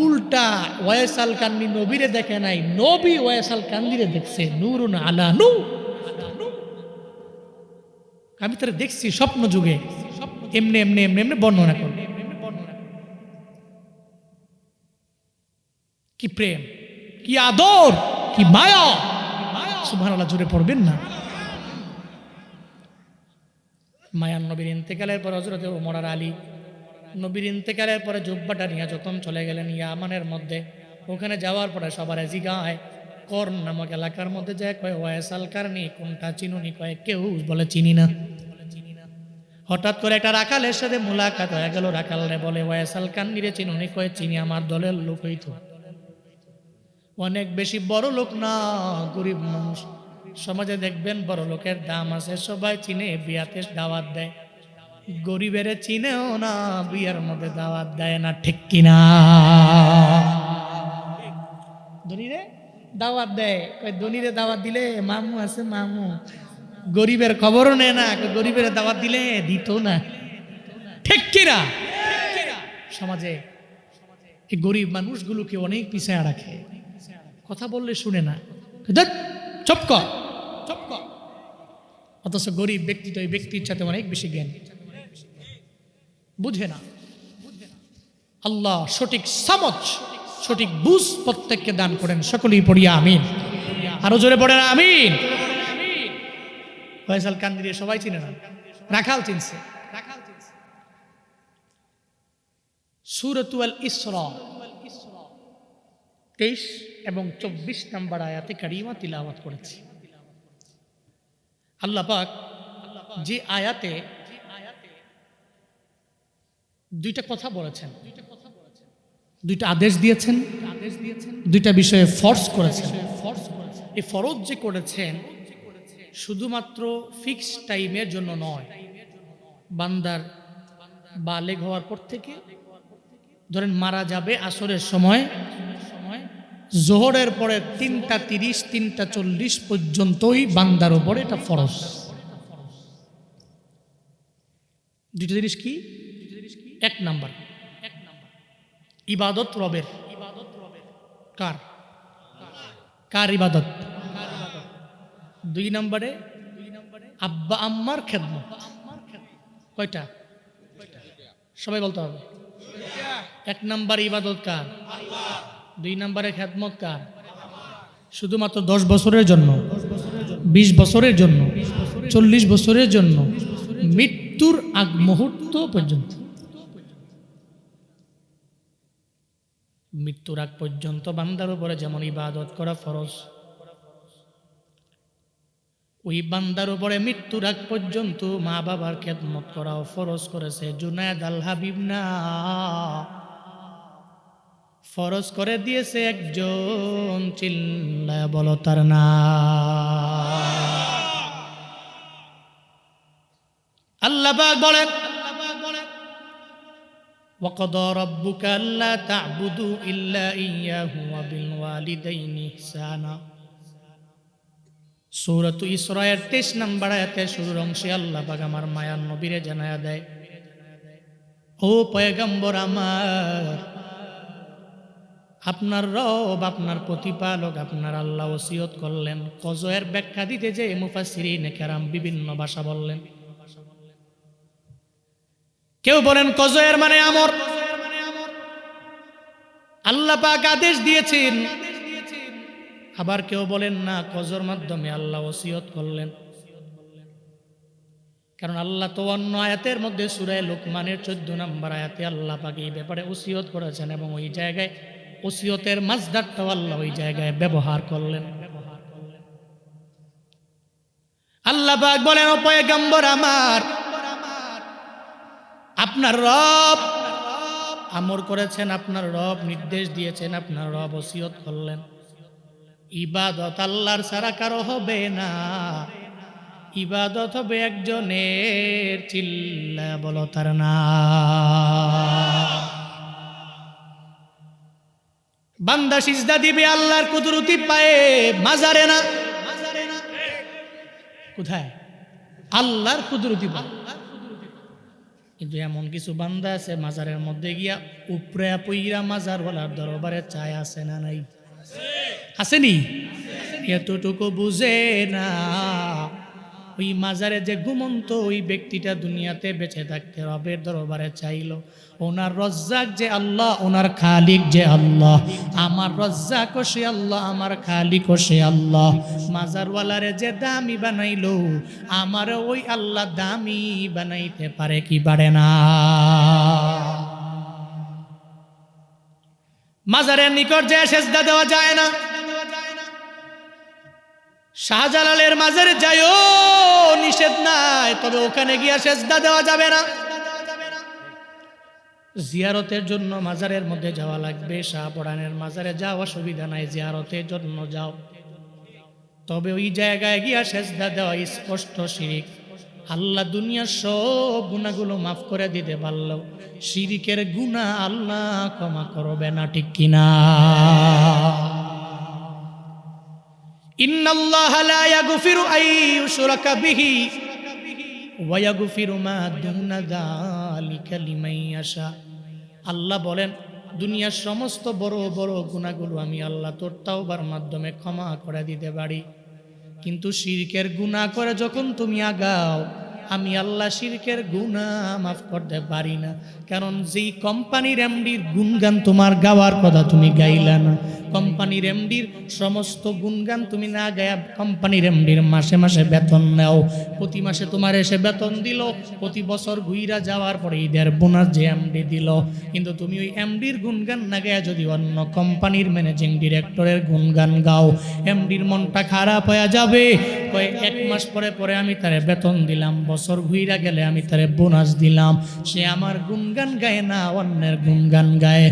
উল্টা ওয়াইস আল কান্দি নবীরে দেখে নাই, নবী ওয়াইস আল কান্দিরে দেখছে। নূরুন আলা নূর, আমি তারা দেখছি স্বপ্ন যুগে, এমনি এমনি এমনি এমনি বর্ণনা করবে। কি প্রেম, কি আদর, কি মায়া, সুবহানাল্লাহ জোরে পড়বেন না। মায়ান নবীর ইন্তেকালের পর হযরত ওমর আর আলী নবীর ইন্তেকালের পরে জুব্বাটা নিয়ে যখন চলে গেলেন ইয়ামানের মধ্যে, ওখানে যাওয়ার পরে সবার জিগায় কর্ন নামক এলাকার মধ্যে যায়, কয় ওয়াইস আল কারনি কোনটা চিনুনি, কয় কেউ বলে চিনি না। হঠাৎ করে একটা রাখালের সাথে মুলাকাত হয়ে গেল। রাখালে বলে ওয়াইস আল কারনিরে চিনুনি, কয় চিনি, আমার দলের লোক হইতো, অনেক বেশি বড় লোক না, গরিব মানুষ। সমাজে দেখবেন বড় লোকের দাম আছে, সবাই চিনে, বিয়াতে দাওয়াত দেয়। গরিবের চিনেও না, বিয়ার মধ্যে দাওয়াত দেয় না, ঠিক কিনা? ধনীরে দাওয়াত দেয়, ধনীরে দাওয়াত দিলে মামু আছে মামু, গরিবের খবরও নেয় না, গরিবের দাওয়াত দিলে দিত না, ঠিক কিনা? সমাজে এই গরিব মানুষগুলোকে অনেক পিছায় রাখে, কথা বললে শুনে না, চুপ কর। অথচ গরিব ব্যক্তিটা ওই ব্যক্তির সাথে অনেক বেশি জ্ঞান, বুঝে না। আল্লাহ সঠিক সমঝ, সঠিক বুঝ প্রত্যেককে দান করেন, সকলেই পড়িয়া আমিন। আরো জোরে পড়েন আমিন। ওয়াইস আল কান্দি সবাই চিনে না, রাখাল চিনছে। সূরাতুল ইসরা 23 এবং 24 নম্বর আয়াতে কারিমা তিলাওয়াত করেছি। আল্লাহ পাক যে আয়াতে দুইটা কথা বলেছেন, দুইটা আদেশ দিয়েছেন, দুইটা বিষয়ে ফরজ করেছেন। এই ফরজ যে করেছেন শুধুমাত্র ফিক্স টাইমের জন্য নয়, বান্দার বালেগ হওয়ার পর থেকে ধরেন মারা যাবে আসরের সময়, জোহরের পরে 3:30 3:40 পর্যন্তই বান্দার উপরে এটা ফরজ। দুইটা জিনিস কি? 1 নাম্বার ইবাদত রবের। কার? কার ইবাদত? 2 নম্বরে আব্বা আম্মার খেদমত। কয়টা? সবাই বলতে হবে। 1 নাম্বার ইবাদত কার? 2 নম্বরে খেদমত কার? শুধুমাত্র 10 বছরের জন্য, 20 বছরের জন্য, 40 বছরের জন্য, মৃত্যুর আগ মুহূর্ত পর্যন্ত। মৃত্যুর আগ পর্যন্ত বান্দার উপরে যেমন ইবাদত করা ফরজ, ওই বান্দার উপরে মৃত্যুর আগ পর্যন্ত মা বাবার খেদমত করাও ফরজ করেছে। জুনায়েদ আল হাবিব না, ফরজ করে দিয়েছে একজন, চিল্লায়া বলো তার নাম। আল্লাহ পাক বলেন, وَقَضَى رَبُّكَ أَلَّا تَعْبُدُوا إِلَّا إِيَّاهُ وَبِالْوَالِدَيْنِ إِحْسَانًا। সূরাত ইসরায়ের 23 নম্বর আয়াতের শুরুর অংশে আল্লাহ পাক আমার মায়ার নবীরে জানায়া দেয়, ও পয়গম্বর আমার, আপনার রব, আপনার প্রতিপালক, আপনার আল্লাহ ওসিয়ত করলেন। কজয়ের ব্যাখ্যা দিতে যে মুফাসসিরিনে কেরাম বিভিন্ন ভাষা বললেন। কেউ বলেন কজয়ের মানে আমর, আল্লাহ পাক আদেশ দিয়েছেন। আবার কেউ বলেন না, কজর মাধ্যমে আল্লাহ ওসিয়ত করলেন। কারণ আল্লাহ তো অন্য আয়াতের মধ্যে সূরা লুকমানের 14 নম্বর আয়াতে আল্লাহ পাক এই ব্যাপারে ওসিয়ত করেছেন এবং ওই জায়গায় ওসিয়তের মাসদারটাও আল্লাহ ওই জায়গায় ব্যবহার করলেন। আল্লাহ পাক বলেন, ও পয়গম্বর আমার, আপনার রব আমর করেছেন, আপনার রব নির্দেশ দিয়েছেন, আপনার রব ওসিয়ত করলেন, ইবাদত আল্লাহর ছাড়া কারো হবে না, ইবাদত হবে একজনের, চিল্লায়া বলো তার নাম। বান্দা সিজদা দিবে আল্লাহর কুদরতি পায়ে, মাজারে না। কোথায়? আল্লাহর কুদরতি পায়ে। কিন্তু এমন কিছু বান্দা আছে মাজারের মধ্যে গিয়া উপরে পইরা মাজার ওয়ালার দরবারে চায়, আছে না নাই? আসেনি? এতটুকু বুঝে না, ওই মাজারে যে ঘুমন্ত ওই ব্যক্তিটা দুনিয়াতে বেঁচে থাকতে রবের দরবারে চাইলো, ওনার রজ্জাক যে আল্লাহ, ওনার খালিক যে আল্লাহ, আমার রজ্জাক ও সে আল্লাহ, আমার খালিক ও সে আল্লাহ। মাজারওয়ালারে যে দামি বানাইলো, আমার ওই আল্লাহ দামি বানাইতে পারে কি পারে না? মাজারের নিকট যে সেজদা দেওয়া যায় না। শাহজালালের মাজারে যাইও, নিষেধ নাই, তবে ওখানে গিয়া সেজদা দেওয়া যাবে না। জিয়ারতের জন্য মাজারের মধ্যে যাওয়া লাগবে। শাহপরানের মাজারে যাওয়া অসুবিধা নাই, জিয়ারতের জন্য যাও, তবে ওই জায়গায় গিয়া সেজদা দেওয়া স্পষ্ট শিরিক। আল্লাহ দুনিয়ার সব গুনাহগুলো মাফ করে দিতে পারলেও শিরিকের গুনাহ আল্লাহ ক্ষমা করবে না, ঠিক কিনা? ইন্নাল্লাহা লা ইয়াগফিরু আন ইউশরাকা বিহি ওয়া ইয়াগফিরু মা দুনা যালিকা লিমান ইয়াশা। আল্লাহ বলেন, দুনিয়ার সমস্ত বড় বড় গুনাহগুলো আমি আল্লাহ তোর তাওবার মাধ্যমে ক্ষমা করে দিতে পারি, কিন্তু শিরকের গুনাহ করে যখন তুমি আগাও, আমি আল্লাহ শিরকের গুনাহ মাফ করতে পারি না। কারণ যেই কোম্পানির এমডির গুণগান তোমার গাওয়ার কথা তুমি গাইলা না, কোম্পানির এমডির সমস্ত গুণগান তুমি না গায়া কোম্পানির এমডির মাসে মাসে বেতন নাও, প্রতি মাসে তোমার এসে বেতন দিল, প্রতি বছর ঘুইরা যাওয়ার পরে ঈদের বোনাস যে এমডি দিল, কিন্তু তুমি ওই এমডির গুণগান না গায়া যদি অন্য কোম্পানির ম্যানেজিং ডিরেক্টরের গুণগান গাও, এমডির মনটা খারাপ হয়ে যাবে। কয় 1 মাস পরে পরে আমি তারে বেতন দিলাম, বছর ঘুইরা গেলে আমি তারে বোনাস দিলাম, সে আমার গুণগান গায় না, অন্যের গুণগান গায়।